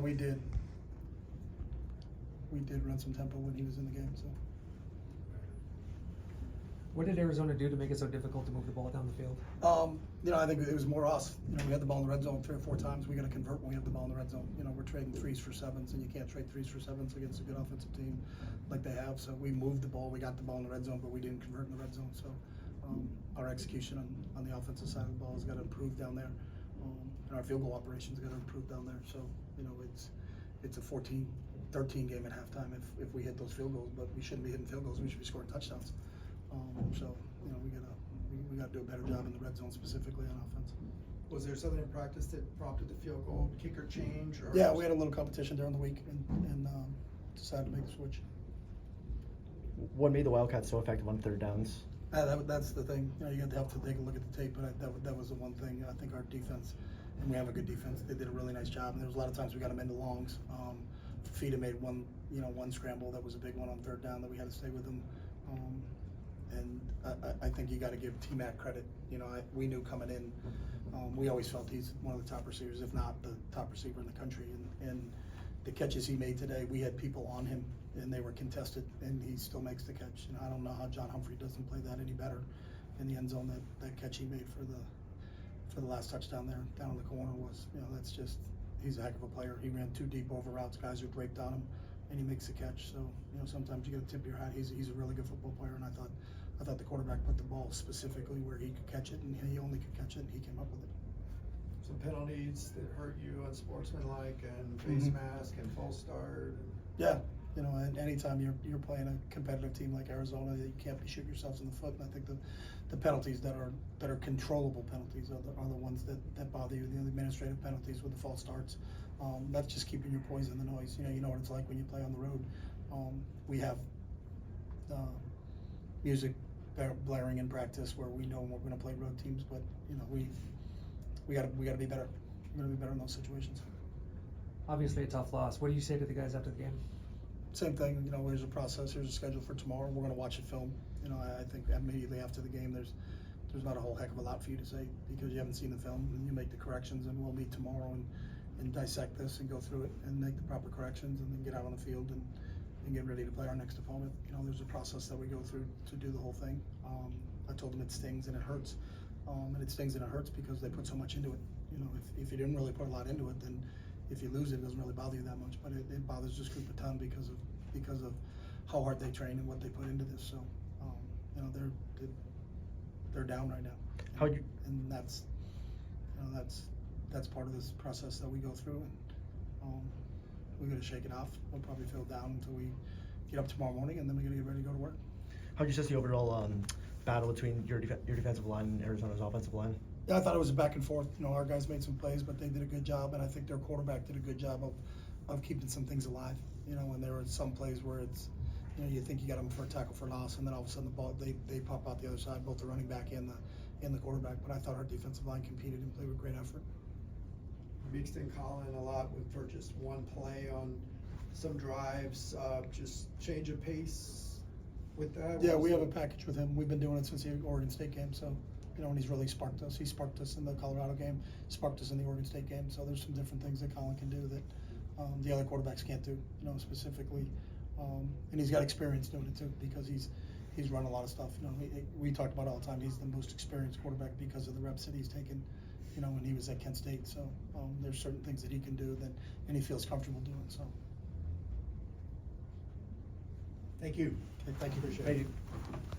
We did. We did run some tempo when he was in the game. So. What did Arizona do to make it so difficult to move the ball down the field? I think it was more us. We had the ball in the red zone 3 or 4 times. We got to convert when we have the ball in the red zone. We're trading 3s for 7s, and you can't trade 3s for 7s against a good offensive team like they have. So we moved the ball. We got the ball in the red zone, but we didn't convert in the red zone. So our execution on the offensive side of the ball has got to improve down there. And our field goal operations got to improve down there. So, it's a 14-13 game at halftime if we hit those field goals, but we shouldn't be hitting field goals. We should be scoring touchdowns. We got to do a better job in the red zone, specifically on offense. Was there something in practice that prompted the field goal kicker change? Or yeah, we had a little competition during the week and decided to make the switch. What made the Wildcats so effective on 3rd downs? That's the thing. You have to take a look at the tape, but that was the one thing. I think our defense, and we have a good defense, they did a really nice job. And there was a lot of times we got them into longs. Fida made one scramble that was a big one on 3rd down that we had to stay with them. And I think you got to give T-Mac credit. We knew coming in, we always felt he's one of the top receivers, if not the top receiver in the country. And the catches he made today, we had people on him, and they were contested, and he still makes the catch. I don't know how John Humphrey doesn't play that any better in the end zone. That catch he made for the last touchdown there down in the corner was, that's just, he's a heck of a player. He ran 2 deep over routes, guys are draped on him, and he makes the catch. So, sometimes you got to tip your hat. He's a really good football player, and I thought the quarterback put the ball specifically where he could catch it, and he only could catch it, and he came up with it. Some penalties that hurt you on sportsmanlike and face mask and false start. Yeah, and anytime you're playing a competitive team like Arizona, you can't be shooting yourselves in the foot. And I think the penalties that are controllable penalties are the ones that bother you. The administrative penalties with the false starts, that's just keeping your poise in the noise. You know what it's like when you play on the road. We have music blaring in practice where we know we're going to play road teams, but we got to be better. We're going to be better in those situations. Obviously a tough loss. What do you say to the guys after the game? Same thing, here's a process, here's a schedule for tomorrow. We're going to watch it film. I think immediately after the game, there's not a whole heck of a lot for you to say because you haven't seen the film, and you make the corrections, and we'll meet tomorrow and dissect this and go through it and make the proper corrections and then get out on the field and get ready to play our next opponent. There's a process that we go through to do the whole thing. I told them it stings and it hurts. And it stings and it hurts because they put so much into it. If you didn't really put a lot into it, then if you lose it, it doesn't really bother you that much. But it bothers this group a ton because of how hard they train and what they put into this. So, they're down right now. And that's part of this process that we go through. And we're going to shake it off. We'll probably feel down until we get up tomorrow morning, and then we're going to get ready to go to work. How do you assess the overall battle between your defensive line and Arizona's offensive line? Yeah, I thought it was a back and forth. Our guys made some plays, but they did a good job, and I think their quarterback did a good job of keeping some things alive. And there were some plays where it's, you think you got them for a tackle for loss, and then all of a sudden the ball they pop out the other side, both the running back and the quarterback. But I thought our defensive line competed and played with great effort. Mixed in Colin a lot for just one play on some drives, just change of pace with that. Yeah, we have a package with him. We've been doing it since the Oregon State game. So, and he's really sparked us. He sparked us in the Colorado game, sparked us in the Oregon State game. So there's some different things that Colin can do that the other quarterbacks can't do, specifically. And he's got experience doing it too because he's run a lot of stuff. We talked about all the time. He's the most experienced quarterback because of the reps that he's taken. When he was at Kent State. So there's certain things that he can do and he feels comfortable doing. So. Thank you. Okay, thank you. Appreciate it. Thank you.